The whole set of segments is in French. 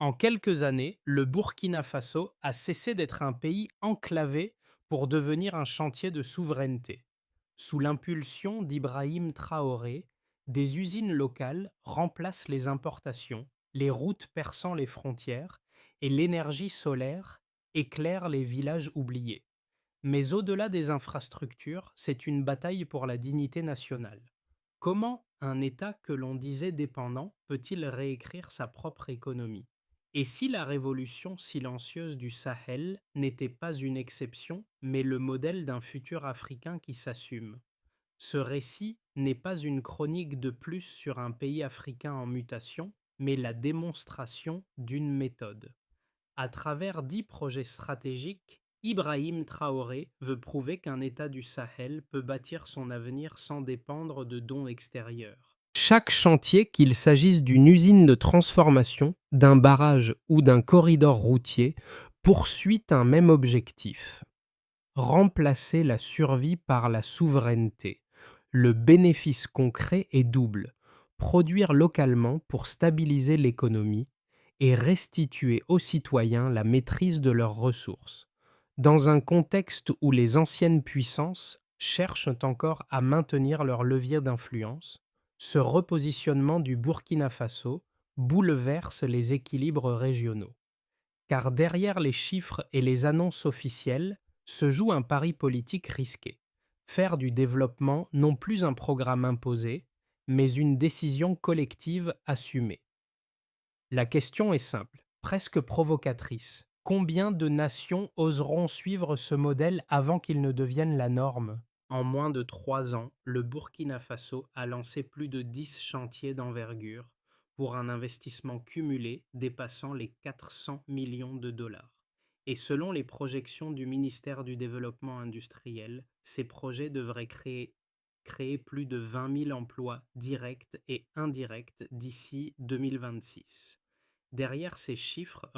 En quelques années, le Burkina Faso a cessé d'être un pays enclavé pour devenir un chantier de souveraineté. Sous l'impulsion d'Ibrahim Traoré, des usines locales remplacent les importations, les routes perçant les frontières et l'énergie solaire éclaire les villages oubliés. Mais au-delà des infrastructures, c'est une bataille pour la dignité nationale. Comment un État que l'on disait dépendant peut-il réécrire sa propre économie? Et si la révolution silencieuse du Sahel n'était pas une exception, mais le modèle d'un futur africain qui s'assume? Ce récit n'est pas une chronique de plus sur un pays africain en mutation, mais la démonstration d'une méthode. À travers 10 projets stratégiques, Ibrahim Traoré veut prouver qu'un État du Sahel peut bâtir son avenir sans dépendre de dons extérieurs. Chaque chantier, qu'il s'agisse d'une usine de transformation, d'un barrage ou d'un corridor routier, poursuit un même objectif: remplacer la survie par la souveraineté. Le bénéfice concret est double: produire localement pour stabiliser l'économie et restituer aux citoyens la maîtrise de leurs ressources. Dans un contexte où les anciennes puissances cherchent encore à maintenir leur levier d'influence, ce repositionnement du Burkina Faso bouleverse les équilibres régionaux. Car derrière les chiffres et les annonces officielles se joue un pari politique risqué: faire du développement non plus un programme imposé, mais une décision collective assumée. La question est simple, presque provocatrice: combien de nations oseront suivre ce modèle avant qu'il ne devienne la norme? En moins de 3 ans, le Burkina Faso a lancé plus de 10 chantiers d'envergure pour un investissement cumulé dépassant les 400 millions de dollars. Et selon les projections du ministère du Développement industriel, ces projets devraient créer plus de 20 000 emplois directs et indirects d'ici 2026. Derrière ces chiffres,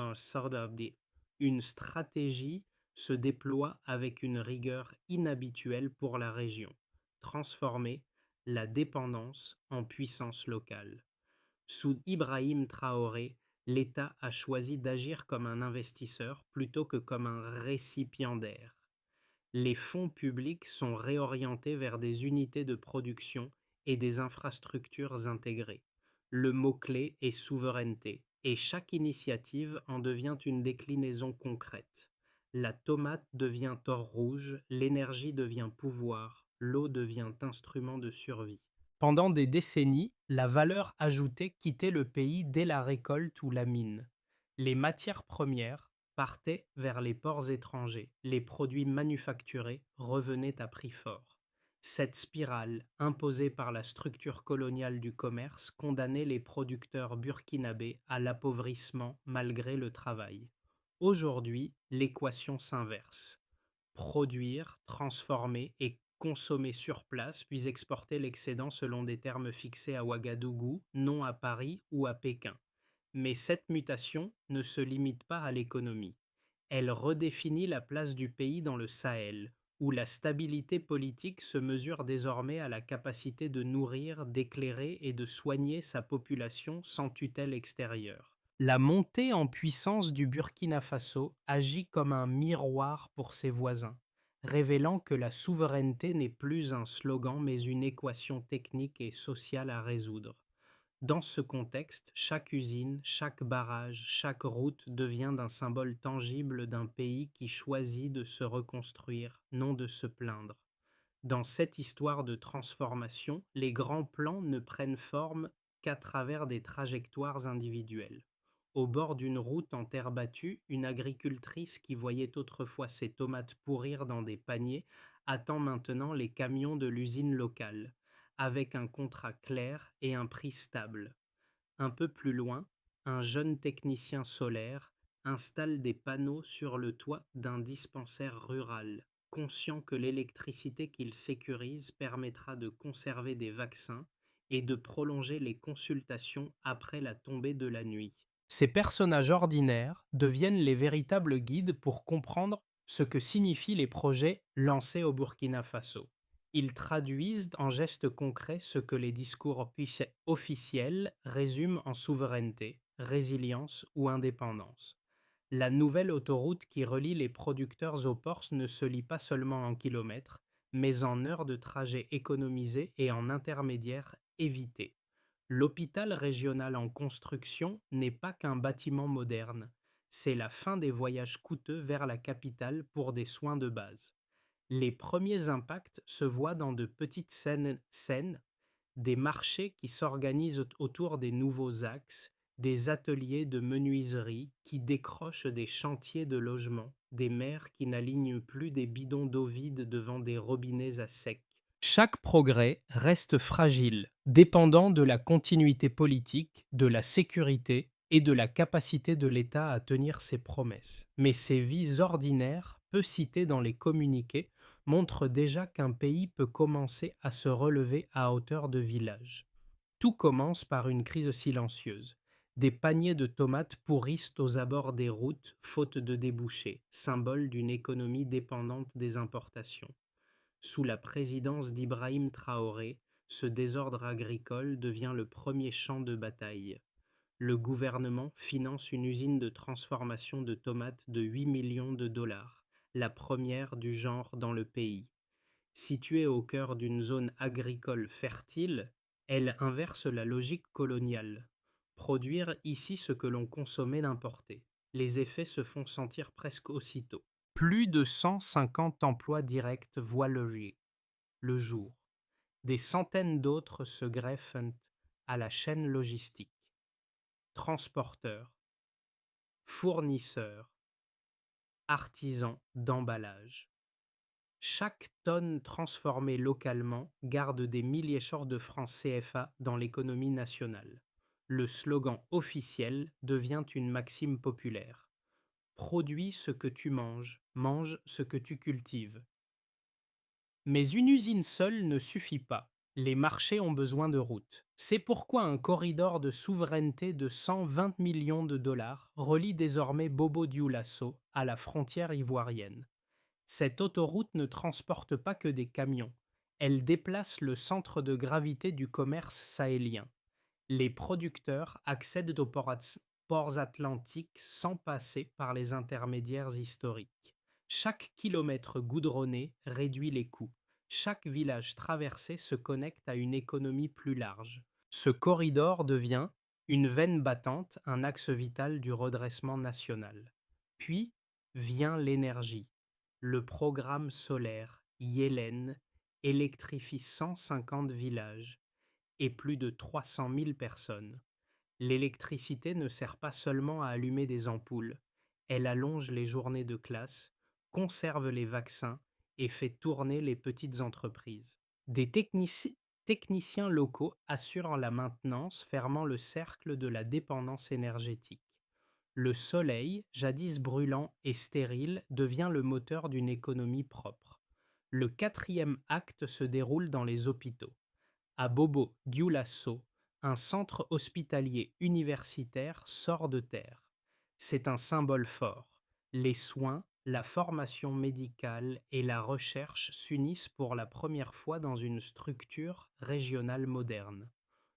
une stratégie se déploie avec une rigueur inhabituelle pour la région: transformer la dépendance en puissance locale. Sous Ibrahim Traoré, l'État a choisi d'agir comme un investisseur plutôt que comme un récipiendaire. Les fonds publics sont réorientés vers des unités de production et des infrastructures intégrées. Le mot-clé est souveraineté, et chaque initiative en devient une déclinaison concrète. La tomate devient or rouge, l'énergie devient pouvoir, l'eau devient instrument de survie. Pendant des décennies, la valeur ajoutée quittait le pays dès la récolte ou la mine. Les matières premières partaient vers les ports étrangers, les produits manufacturés revenaient à prix fort. Cette spirale, imposée par la structure coloniale du commerce, condamnait les producteurs burkinabés à l'appauvrissement malgré le travail. Aujourd'hui, l'équation s'inverse: produire, transformer et consommer sur place, puis exporter l'excédent selon des termes fixés à Ouagadougou, non à Paris ou à Pékin. Mais cette mutation ne se limite pas à l'économie. Elle redéfinit la place du pays dans le Sahel, où la stabilité politique se mesure désormais à la capacité de nourrir, d'éclairer et de soigner sa population sans tutelle extérieure. La montée en puissance du Burkina Faso agit comme un miroir pour ses voisins, révélant que la souveraineté n'est plus un slogan mais une équation technique et sociale à résoudre. Dans ce contexte, chaque usine, chaque barrage, chaque route devient un symbole tangible d'un pays qui choisit de se reconstruire, non de se plaindre. Dans cette histoire de transformation, les grands plans ne prennent forme qu'à travers des trajectoires individuelles. Au bord d'une route en terre battue, une agricultrice qui voyait autrefois ses tomates pourrir dans des paniers attend maintenant les camions de l'usine locale, avec un contrat clair et un prix stable. Un peu plus loin, un jeune technicien solaire installe des panneaux sur le toit d'un dispensaire rural, conscient que l'électricité qu'il sécurise permettra de conserver des vaccins et de prolonger les consultations après la tombée de la nuit. Ces personnages ordinaires deviennent les véritables guides pour comprendre ce que signifient les projets lancés au Burkina Faso. Ils traduisent en gestes concrets ce que les discours officiels résument en souveraineté, résilience ou indépendance. La nouvelle autoroute qui relie les producteurs aux ports ne se lie pas seulement en kilomètres, mais en heures de trajet économisées et en intermédiaires évités. L'hôpital régional en construction n'est pas qu'un bâtiment moderne, c'est la fin des voyages coûteux vers la capitale pour des soins de base. Les premiers impacts se voient dans de petites scènes, des marchés qui s'organisent autour des nouveaux axes, des ateliers de menuiserie qui décrochent des chantiers de logement, des maires qui n'alignent plus des bidons d'eau vide devant des robinets à sec. Chaque progrès reste fragile, dépendant de la continuité politique, de la sécurité et de la capacité de l'État à tenir ses promesses. Mais ces vies ordinaires, peu citées dans les communiqués, montrent déjà qu'un pays peut commencer à se relever à hauteur de village. Tout commence par une crise silencieuse. Des paniers de tomates pourrissent aux abords des routes, faute de débouchés, symbole d'une économie dépendante des importations. Sous la présidence d'Ibrahim Traoré, ce désordre agricole devient le premier champ de bataille. Le gouvernement finance une usine de transformation de tomates de 8 millions de dollars, la première du genre dans le pays. Située au cœur d'une zone agricole fertile, elle inverse la logique coloniale. Produire ici ce que l'on consommait d'importer. Les effets se font sentir presque aussitôt. Plus de 150 emplois directs voient le jour. Des centaines d'autres se greffent à la chaîne logistique. Transporteurs, fournisseurs, artisans d'emballage. Chaque tonne transformée localement garde des milliers de francs CFA dans l'économie nationale. Le slogan officiel devient une maxime populaire. Produis ce que tu manges, mange ce que tu cultives. Mais une usine seule ne suffit pas. Les marchés ont besoin de routes. C'est pourquoi un corridor de souveraineté de 120 millions de dollars relie désormais Bobo-Dioulasso à la frontière ivoirienne. Cette autoroute ne transporte pas que des camions, elle déplace le centre de gravité du commerce sahélien. Les producteurs accèdent aux ports atlantiques sans passer par les intermédiaires historiques. Chaque kilomètre goudronné réduit les coûts. Chaque village traversé se connecte à une économie plus large. Ce corridor devient une veine battante, un axe vital du redressement national. Puis vient l'énergie. Le programme solaire Yellen électrifie 150 villages et plus de 300 000 personnes. L'électricité ne sert pas seulement à allumer des ampoules, elle allonge les journées de classe, conserve les vaccins et fait tourner les petites entreprises. Des techniciens locaux assurent la maintenance, fermant le cercle de la dépendance énergétique. Le soleil, jadis brûlant et stérile, devient le moteur d'une économie propre. Le quatrième acte se déroule dans les hôpitaux. À Bobo Dioulasso, un centre hospitalier universitaire sort de terre. C'est un symbole fort. Les soins, la formation médicale et la recherche s'unissent pour la première fois dans une structure régionale moderne.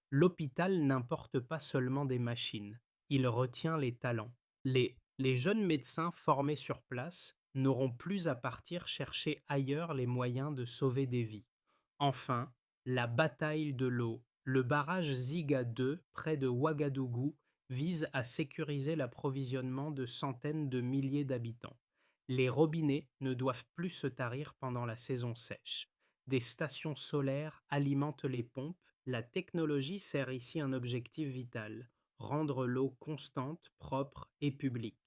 L'hôpital n'importe pas seulement des machines, il retient les talents. Les jeunes médecins formés sur place n'auront plus à partir chercher ailleurs les moyens de sauver des vies. Enfin, la bataille de l'eau. Le barrage Ziga 2, près de Ouagadougou, vise à sécuriser l'approvisionnement de centaines de milliers d'habitants. Les robinets ne doivent plus se tarir pendant la saison sèche. Des stations solaires alimentent les pompes. La technologie sert ici un objectif vital, rendre l'eau constante, propre et publique.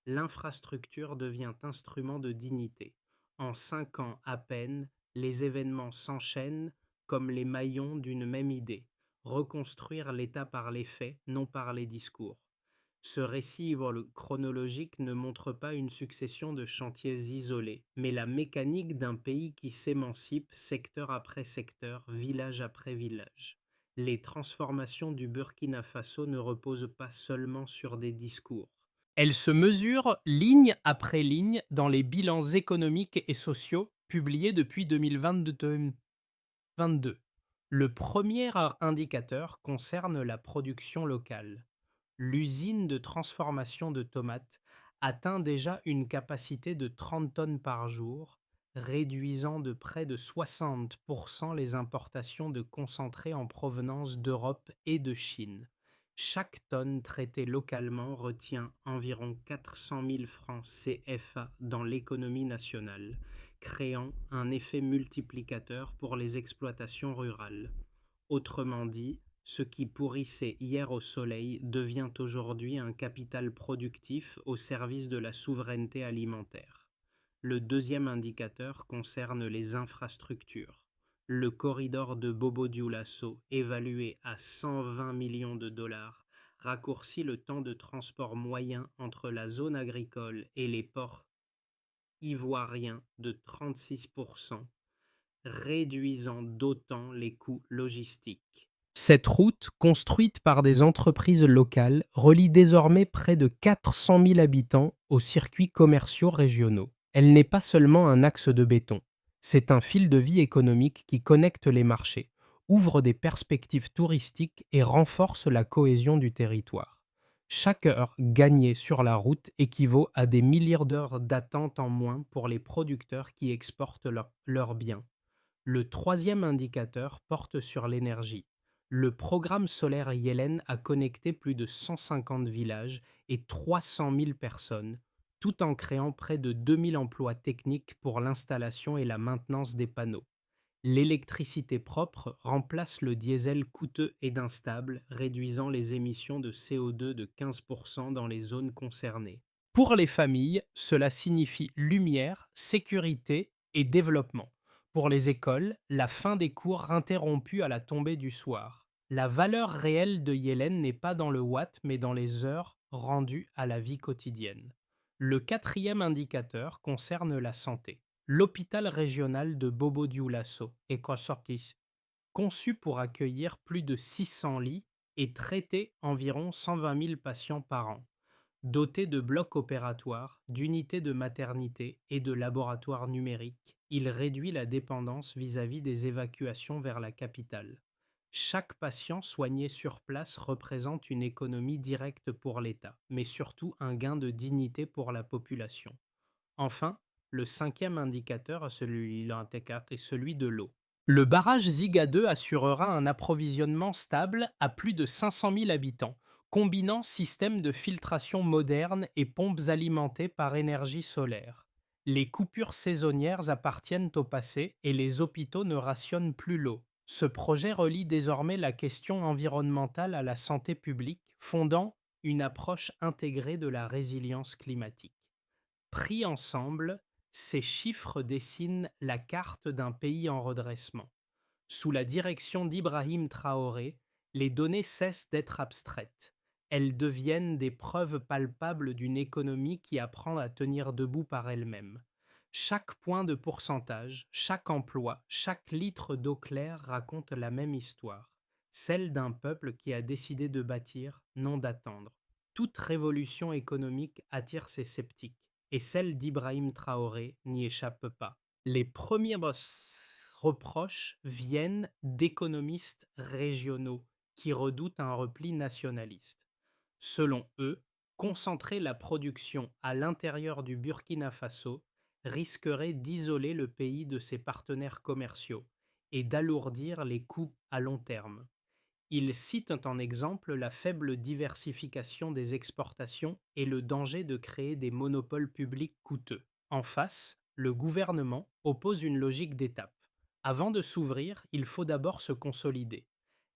L'infrastructure devient instrument de dignité. En 5 ans à peine, les événements s'enchaînent comme les maillons d'une même idée, reconstruire l'État par les faits, non par les discours. Ce récit chronologique ne montre pas une succession de chantiers isolés, mais la mécanique d'un pays qui s'émancipe secteur après secteur, village après village. Les transformations du Burkina Faso ne reposent pas seulement sur des discours. Elles se mesurent ligne après ligne dans les bilans économiques et sociaux publiés depuis 2022. Le premier indicateur concerne la production locale. L'usine de transformation de tomates atteint déjà une capacité de 30 tonnes par jour, réduisant de près de 60% les importations de concentrés en provenance d'Europe et de Chine. Chaque tonne traitée localement retient environ 400 000 francs CFA dans l'économie nationale, créant un effet multiplicateur pour les exploitations rurales. Autrement dit, ce qui pourrissait hier au soleil devient aujourd'hui un capital productif au service de la souveraineté alimentaire. Le deuxième indicateur concerne les infrastructures. Le corridor de Bobo-Dioulasso, évalué à 120 millions de dollars, raccourcit le temps de transport moyen entre la zone agricole et les ports ivoiriens de 36%, réduisant d'autant les coûts logistiques. Cette route, construite par des entreprises locales, relie désormais près de 400 000 habitants aux circuits commerciaux régionaux. Elle n'est pas seulement un axe de béton, c'est un fil de vie économique qui connecte les marchés, ouvre des perspectives touristiques et renforce la cohésion du territoire. Chaque heure gagnée sur la route équivaut à des milliers d'heures d'attente en moins pour les producteurs qui exportent leurs biens. Le troisième indicateur porte sur l'énergie. Le programme solaire Yellen a connecté plus de 150 villages et 300 000 personnes, tout en créant près de 2000 emplois techniques pour l'installation et la maintenance des panneaux. L'électricité propre remplace le diesel coûteux et instable, réduisant les émissions de CO2 de 15% dans les zones concernées. Pour les familles, cela signifie lumière, sécurité et développement. Pour les écoles, la fin des cours interrompus à la tombée du soir. La valeur réelle de Yellen n'est pas dans le watt, mais dans les heures rendues à la vie quotidienne. Le quatrième indicateur concerne la santé. L'hôpital régional de Bobo-Dioulasso est conçu pour accueillir plus de 600 lits et traiter environ 120 000 patients par an. Doté de blocs opératoires, d'unités de maternité et de laboratoires numériques, il réduit la dépendance vis-à-vis des évacuations vers la capitale. Chaque patient soigné sur place représente une économie directe pour l'État, mais surtout un gain de dignité pour la population. Enfin, le cinquième indicateur est celui de l'eau. Le barrage Ziga 2 assurera un approvisionnement stable à plus de 500 000 habitants, combinant systèmes de filtration modernes et pompes alimentées par énergie solaire. Les coupures saisonnières appartiennent au passé et les hôpitaux ne rationnent plus l'eau. Ce projet relie désormais la question environnementale à la santé publique, fondant une approche intégrée de la résilience climatique. Pris ensemble, ces chiffres dessinent la carte d'un pays en redressement. Sous la direction d'Ibrahim Traoré, les données cessent d'être abstraites. Elles deviennent des preuves palpables d'une économie qui apprend à tenir debout par elle-même. Chaque point de pourcentage, chaque emploi, chaque litre d'eau claire raconte la même histoire, celle d'un peuple qui a décidé de bâtir, non d'attendre. Toute révolution économique attire ses sceptiques, et celle d'Ibrahim Traoré n'y échappe pas. Les premiers reproches viennent d'économistes régionaux qui redoutent un repli nationaliste. Selon eux, concentrer la production à l'intérieur du Burkina Faso risquerait d'isoler le pays de ses partenaires commerciaux et d'alourdir les coûts à long terme. Ils citent en exemple la faible diversification des exportations et le danger de créer des monopoles publics coûteux. En face, le gouvernement oppose une logique d'étape. Avant de s'ouvrir, il faut d'abord se consolider.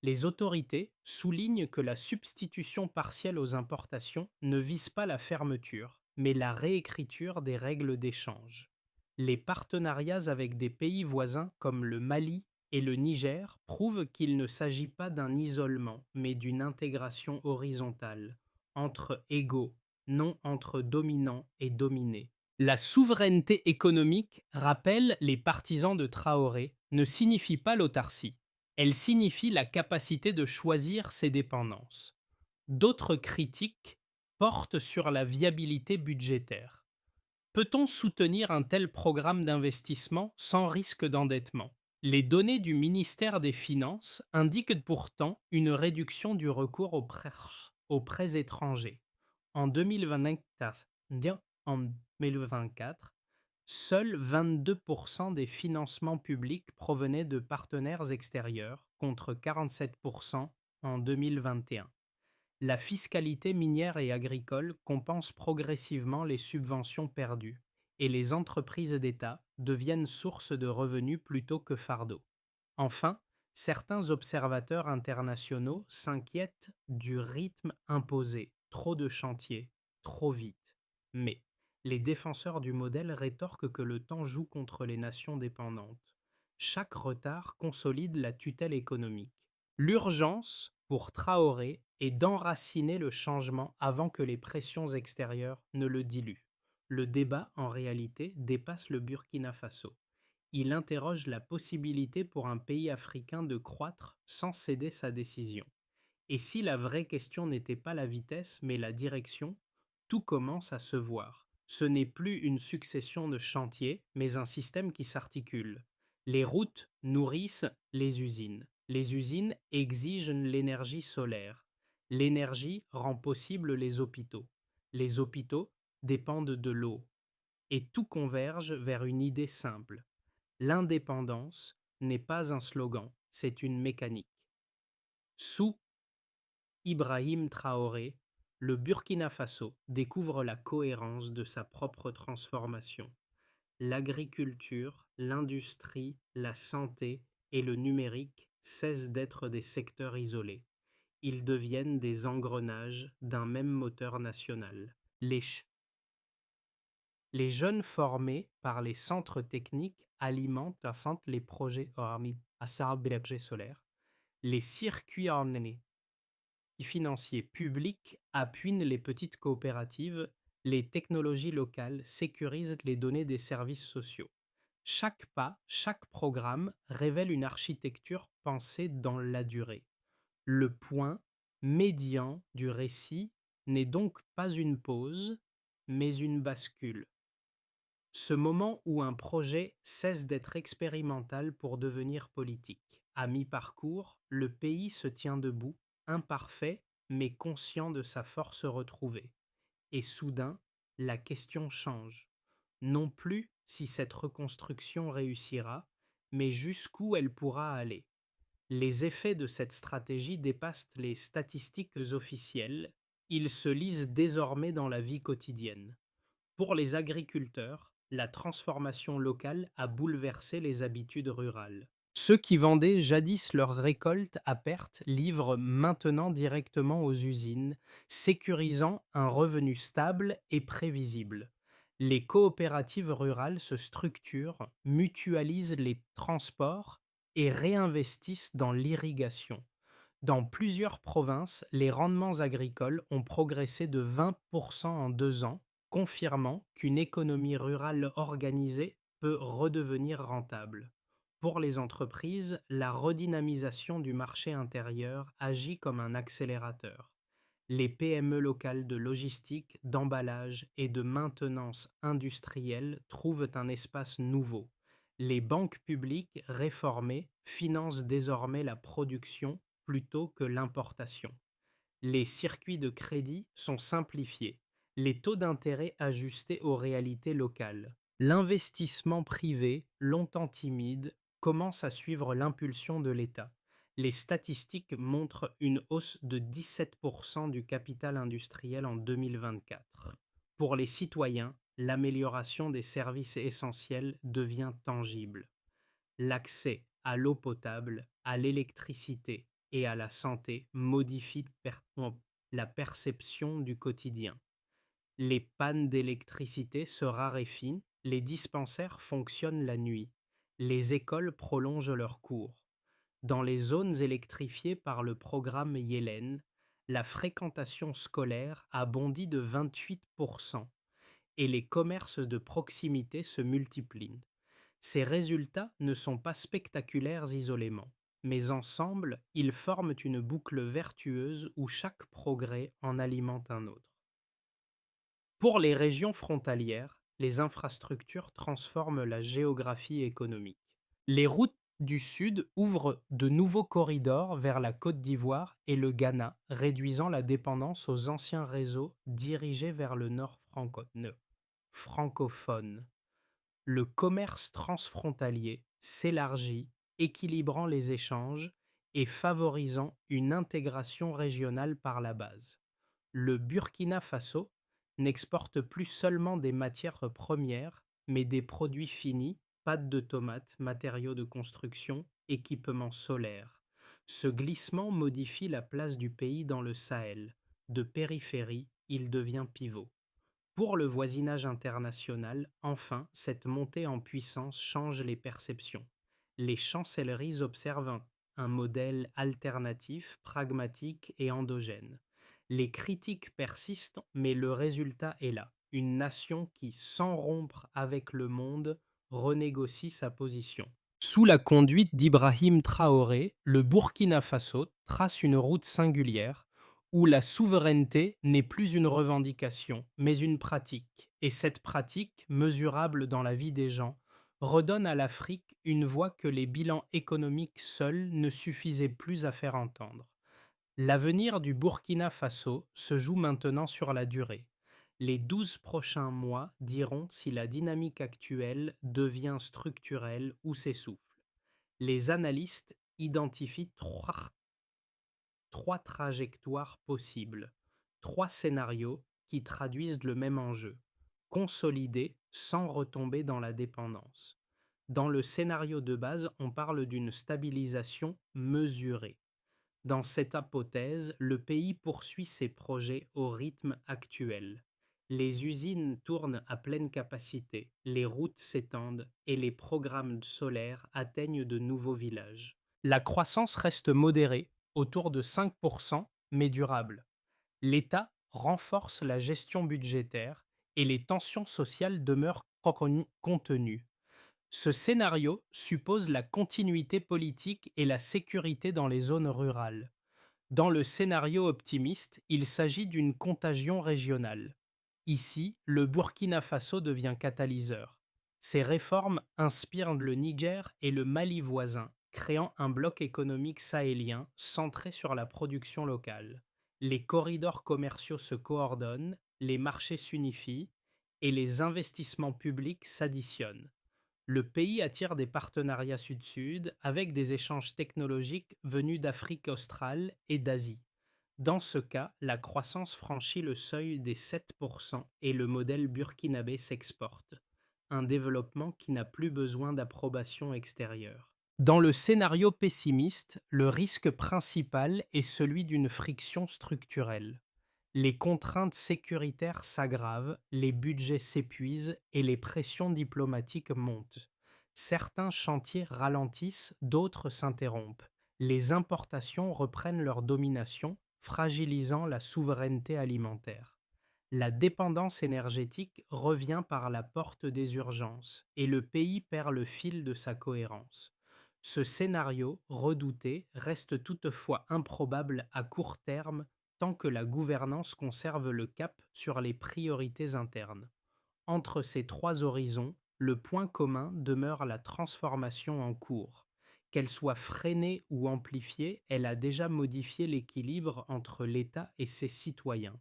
Les autorités soulignent que la substitution partielle aux importations ne vise pas la fermeture, mais la réécriture des règles d'échange. Les partenariats avec des pays voisins comme le Mali et le Niger prouvent qu'il ne s'agit pas d'un isolement, mais d'une intégration horizontale, entre égaux, non entre dominants et dominés. La souveraineté économique, rappellent les partisans de Traoré, ne signifie pas l'autarcie. Elle signifie la capacité de choisir ses dépendances. D'autres critiques portent sur la viabilité budgétaire. Peut-on soutenir un tel programme d'investissement sans risque d'endettement? Les données du ministère des Finances indiquent pourtant une réduction du recours aux prêts aux prêts étrangers. En 2024, en 2024, seuls 22% des financements publics provenaient de partenaires extérieurs, contre 47% en 2021. La fiscalité minière et agricole compense progressivement les subventions perdues, et les entreprises d'État deviennent source de revenus plutôt que fardeau. Enfin, certains observateurs internationaux s'inquiètent du rythme imposé, trop de chantiers, trop vite. Mais les défenseurs du modèle rétorquent que le temps joue contre les nations dépendantes. Chaque retard consolide la tutelle économique. L'urgence pour Traoré est d'enraciner le changement avant que les pressions extérieures ne le diluent. Le débat, en réalité, dépasse le Burkina Faso. Il interroge la possibilité pour un pays africain de croître sans céder sa décision. Et si la vraie question n'était pas la vitesse, mais la direction, tout commence à se voir. Ce n'est plus une succession de chantiers, mais un système qui s'articule. Les routes nourrissent les usines. Les usines exigent l'énergie solaire. L'énergie rend possible les hôpitaux. Les hôpitaux dépendent de l'eau. Et tout converge vers une idée simple. L'indépendance n'est pas un slogan, c'est une mécanique. Sous Ibrahim Traoré, le Burkina Faso découvre la cohérence de sa propre transformation. L'agriculture, l'industrie, la santé et le numérique cessent d'être des secteurs isolés. Ils deviennent des engrenages d'un même moteur national. Les jeunes formés par les centres techniques alimentent les projets solaires. Les circuits ornés financiers publics appuient les petites coopératives. Les technologies locales sécurisent les données des services sociaux. Chaque pas, chaque programme révèle une architecture pensée dans la durée. Le point médian du récit n'est donc pas une pause, mais une bascule. Ce moment où un projet cesse d'être expérimental pour devenir politique. À mi-parcours, le pays se tient debout, imparfait, mais conscient de sa force retrouvée. Et soudain, la question change. Non plus si cette reconstruction réussira, mais jusqu'où elle pourra aller. Les effets de cette stratégie dépassent les statistiques officielles. Ils se lisent désormais dans la vie quotidienne. Pour les agriculteurs, la transformation locale a bouleversé les habitudes rurales. Ceux qui vendaient jadis leurs récoltes à perte livrent maintenant directement aux usines, sécurisant un revenu stable et prévisible. Les coopératives rurales se structurent, mutualisent les transports et réinvestissent dans l'irrigation. Dans plusieurs provinces, les rendements agricoles ont progressé de 20% en 2 ans, confirmant qu'une économie rurale organisée peut redevenir rentable. Pour les entreprises, la redynamisation du marché intérieur agit comme un accélérateur. Les PME locales de logistique, d'emballage et de maintenance industrielle trouvent un espace nouveau. Les banques publiques réformées financent désormais la production plutôt que l'importation. Les circuits de crédit sont simplifiés, les taux d'intérêt ajustés aux réalités locales. L'investissement privé, longtemps timide, commence à suivre l'impulsion de l'État. Les statistiques montrent une hausse de 17% du capital industriel en 2024. Pour les citoyens, l'amélioration des services essentiels devient tangible. L'accès à l'eau potable, à l'électricité et à la santé modifie la perception du quotidien. Les pannes d'électricité se raréfient, les dispensaires fonctionnent la nuit, les écoles prolongent leurs cours. Dans les zones électrifiées par le programme Yellen, la fréquentation scolaire a bondi de 28% et les commerces de proximité se multiplient. Ces résultats ne sont pas spectaculaires isolément, mais ensemble, ils forment une boucle vertueuse où chaque progrès en alimente un autre. Pour les régions frontalières, les infrastructures transforment la géographie économique. Les routes du Sud ouvre de nouveaux corridors vers la Côte d'Ivoire et le Ghana, réduisant la dépendance aux anciens réseaux dirigés vers le nord francophone. Le commerce transfrontalier s'élargit, équilibrant les échanges et favorisant une intégration régionale par la base. Le Burkina Faso n'exporte plus seulement des matières premières, mais des produits finis, pâtes de tomates, matériaux de construction, équipements solaires. Ce glissement modifie la place du pays dans le Sahel. De périphérie, il devient pivot. Pour le voisinage international, enfin, cette montée en puissance change les perceptions. Les chancelleries observent un modèle alternatif, pragmatique et endogène. Les critiques persistent, mais le résultat est là. Une nation qui, sans rompre avec le monde, renégocie sa position. Sous la conduite d'Ibrahim Traoré, le Burkina Faso trace une route singulière où la souveraineté n'est plus une revendication, mais une pratique. Et cette pratique, mesurable dans la vie des gens, redonne à l'Afrique une voix que les bilans économiques seuls ne suffisaient plus à faire entendre. L'avenir du Burkina Faso se joue maintenant sur la durée. Les 12 prochains mois diront si la dynamique actuelle devient structurelle ou s'essouffle. Les analystes identifient trois trajectoires possibles, trois scénarios qui traduisent le même enjeu, consolider sans retomber dans la dépendance. Dans le scénario de base, on parle d'une stabilisation mesurée. Dans cette hypothèse, le pays poursuit ses projets au rythme actuel. Les usines tournent à pleine capacité, les routes s'étendent et les programmes solaires atteignent de nouveaux villages. La croissance reste modérée, autour de 5%, mais durable. L'État renforce la gestion budgétaire et les tensions sociales demeurent contenues. Ce scénario suppose la continuité politique et la sécurité dans les zones rurales. Dans le scénario optimiste, il s'agit d'une contagion régionale. Ici, le Burkina Faso devient catalyseur. Ces réformes inspirent le Niger et le Mali voisin, créant un bloc économique sahélien centré sur la production locale. Les corridors commerciaux se coordonnent, les marchés s'unifient et les investissements publics s'additionnent. Le pays attire des partenariats sud-sud avec des échanges technologiques venus d'Afrique australe et d'Asie. Dans ce cas, la croissance franchit le seuil des 7% et le modèle burkinabé s'exporte, un développement qui n'a plus besoin d'approbation extérieure. Dans le scénario pessimiste, le risque principal est celui d'une friction structurelle. Les contraintes sécuritaires s'aggravent, les budgets s'épuisent et les pressions diplomatiques montent. Certains chantiers ralentissent, d'autres s'interrompent. Les importations reprennent leur domination, fragilisant la souveraineté alimentaire. La dépendance énergétique revient par la porte des urgences et le pays perd le fil de sa cohérence. Ce scénario, redouté, reste toutefois improbable à court terme tant que la gouvernance conserve le cap sur les priorités internes. Entre ces trois horizons, le point commun demeure la transformation en cours. Qu'elle soit freinée ou amplifiée, elle a déjà modifié l'équilibre entre l'État et ses citoyens.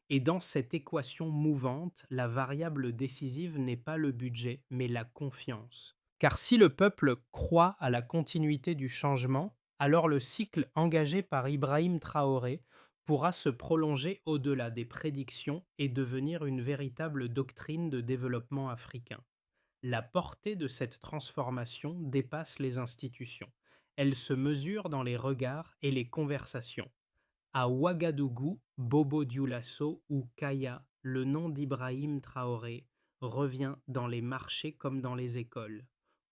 Et dans cette équation mouvante, la variable décisive n'est pas le budget, mais la confiance. Car si le peuple croit à la continuité du changement, alors le cycle engagé par Ibrahim Traoré pourra se prolonger au-delà des prédictions et devenir une véritable doctrine de développement africain. La portée de cette transformation dépasse les institutions. Elle se mesure dans les regards et les conversations. À Ouagadougou, Bobo Dioulasso ou Kaya, le nom d'Ibrahim Traoré revient dans les marchés comme dans les écoles.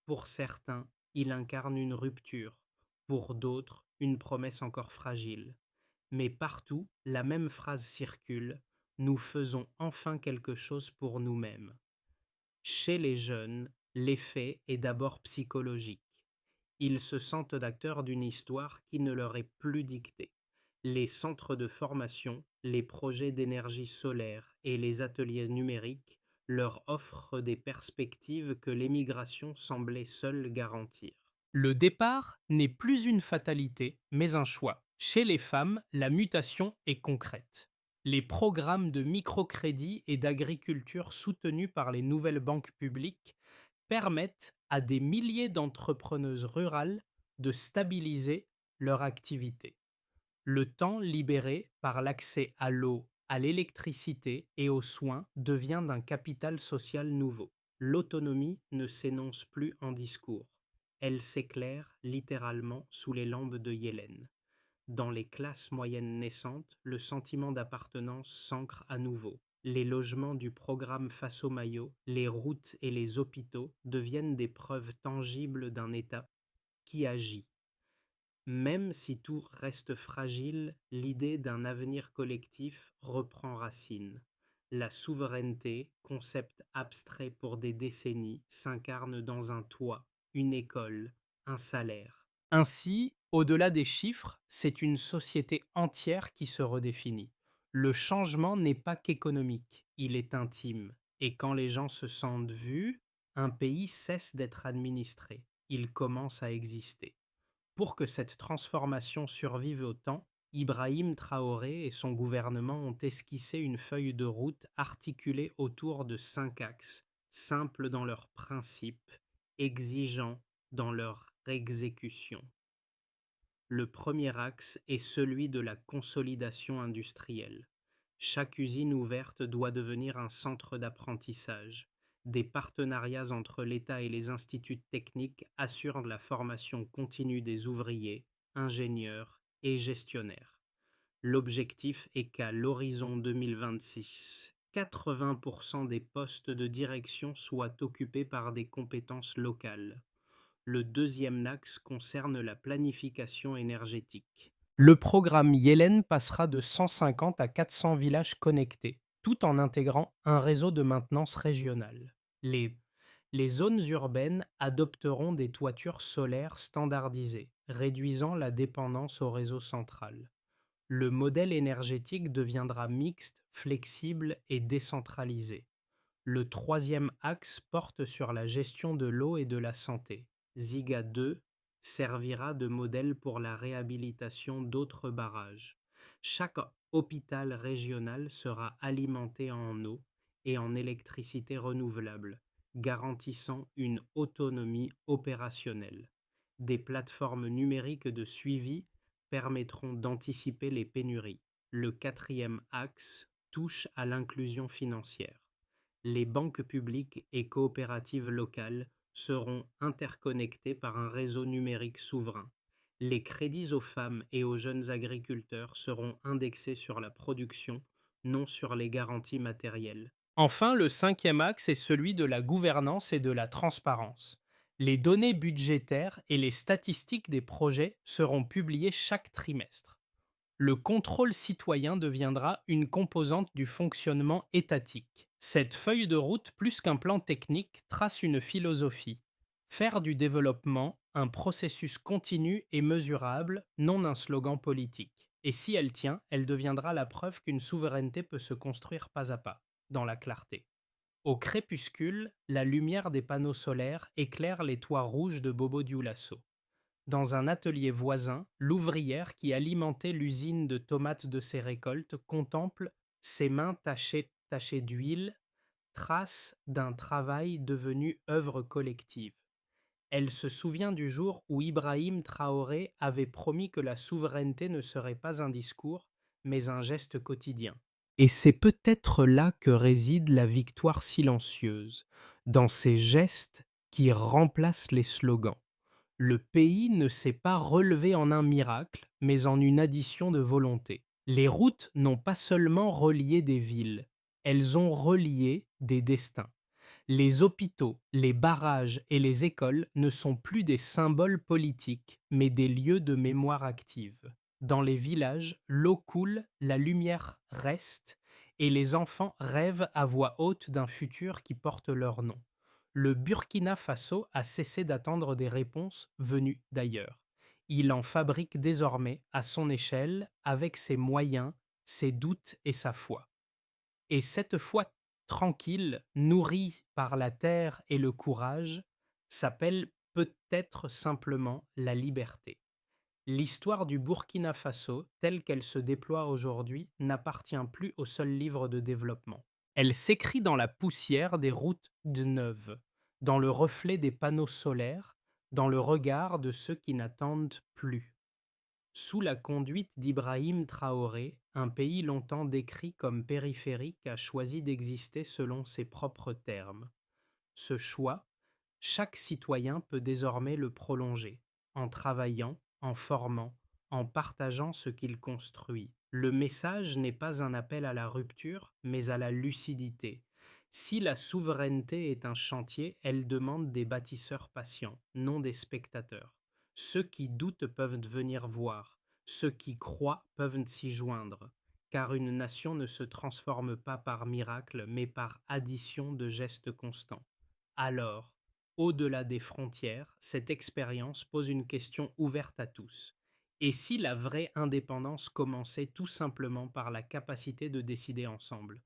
Pour certains, il incarne une rupture, pour d'autres, une promesse encore fragile. Mais partout, la même phrase circule: nous faisons enfin quelque chose pour nous-mêmes. Chez les jeunes, l'effet est d'abord psychologique. Ils se sentent acteurs d'une histoire qui ne leur est plus dictée. Les centres de formation, les projets d'énergie solaire et les ateliers numériques leur offrent des perspectives que l'émigration semblait seule garantir. Le départ n'est plus une fatalité, mais un choix. Chez les femmes, la mutation est concrète. Les programmes de microcrédit et d'agriculture soutenus par les nouvelles banques publiques permettent à des milliers d'entrepreneuses rurales de stabiliser leur activité. Le temps libéré par l'accès à l'eau, à l'électricité et aux soins devient d'un capital social nouveau. L'autonomie ne s'énonce plus en discours. Elle s'éclaire littéralement sous les lampes de Yélène. Dans les classes moyennes naissantes, le sentiment d'appartenance s'ancre à nouveau. Les logements du programme Faso Mayo, les routes et les hôpitaux deviennent des preuves tangibles d'un État qui agit. Même si tout reste fragile, l'idée d'un avenir collectif reprend racine. La souveraineté, concept abstrait pour des décennies, s'incarne dans un toit, une école, un salaire. Ainsi, au-delà des chiffres, c'est une société entière qui se redéfinit. Le changement n'est pas qu'économique, il est intime. Et quand les gens se sentent vus, un pays cesse d'être administré, il commence à exister. Pour que cette transformation survive au temps, Ibrahim Traoré et son gouvernement ont esquissé une feuille de route articulée autour de 5 axes, simples dans leurs principes, exigeants dans leur exécution. Le premier axe est celui de la consolidation industrielle. Chaque usine ouverte doit devenir un centre d'apprentissage. Des partenariats entre l'État et les instituts techniques assurent la formation continue des ouvriers, ingénieurs et gestionnaires. L'objectif est qu'à l'horizon 2026, 80% des postes de direction soient occupés par des compétences locales. Le deuxième axe concerne la planification énergétique. Le programme Yellen passera de 150 à 400 villages connectés, tout en intégrant un réseau de maintenance régional. Les zones urbaines adopteront des toitures solaires standardisées, réduisant la dépendance au réseau central. Le modèle énergétique deviendra mixte, flexible et décentralisé. Le troisième axe porte sur la gestion de l'eau et de la santé. Ziga 2 servira de modèle pour la réhabilitation d'autres barrages. Chaque hôpital régional sera alimenté en eau et en électricité renouvelable, garantissant une autonomie opérationnelle. Des plateformes numériques de suivi permettront d'anticiper les pénuries. Le quatrième axe touche à l'inclusion financière. Les banques publiques et coopératives locales seront interconnectées par un réseau numérique souverain. Les crédits aux femmes et aux jeunes agriculteurs seront indexés sur la production, non sur les garanties matérielles. Enfin, le cinquième axe est celui de la gouvernance et de la transparence. Les données budgétaires et les statistiques des projets seront publiées chaque trimestre. Le contrôle citoyen deviendra une composante du fonctionnement étatique. Cette feuille de route, plus qu'un plan technique, trace une philosophie. Faire du développement un processus continu et mesurable, non un slogan politique. Et si elle tient, elle deviendra la preuve qu'une souveraineté peut se construire pas à pas, dans la clarté. Au crépuscule, la lumière des panneaux solaires éclaire les toits rouges de Bobo Dioulasso. Dans un atelier voisin, l'ouvrière qui alimentait l'usine de tomates de ses récoltes contemple ses mains tachées d'huile, trace d'un travail devenu œuvre collective. Elle se souvient du jour où Ibrahim Traoré avait promis que la souveraineté ne serait pas un discours, mais un geste quotidien. Et c'est peut-être là que réside la victoire silencieuse, dans ces gestes qui remplacent les slogans. Le pays ne s'est pas relevé en un miracle, mais en une addition de volonté. Les routes n'ont pas seulement relié des villes, elles ont relié des destins. Les hôpitaux, les barrages et les écoles ne sont plus des symboles politiques, mais des lieux de mémoire active. Dans les villages, l'eau coule, la lumière reste, et les enfants rêvent à voix haute d'un futur qui porte leur nom. Le Burkina Faso a cessé d'attendre des réponses venues d'ailleurs. Il en fabrique désormais à son échelle, avec ses moyens, ses doutes et sa foi. Et cette foi tranquille, nourrie par la terre et le courage, s'appelle peut-être simplement la liberté. L'histoire du Burkina Faso, telle qu'elle se déploie aujourd'hui, n'appartient plus au seul livre de développement. Elle s'écrit dans la poussière des routes de neuves, dans le reflet des panneaux solaires, dans le regard de ceux qui n'attendent plus. Sous la conduite d'Ibrahim Traoré, un pays longtemps décrit comme périphérique a choisi d'exister selon ses propres termes. Ce choix, chaque citoyen peut désormais le prolonger, en travaillant, en formant, en partageant ce qu'il construit. Le message n'est pas un appel à la rupture, mais à la lucidité. Si la souveraineté est un chantier, elle demande des bâtisseurs patients, non des spectateurs. Ceux qui doutent peuvent venir voir, ceux qui croient peuvent s'y joindre, car une nation ne se transforme pas par miracle, mais par addition de gestes constants. Alors, au-delà des frontières, cette expérience pose une question ouverte à tous. Et si la vraie indépendance commençait tout simplement par la capacité de décider ensemble?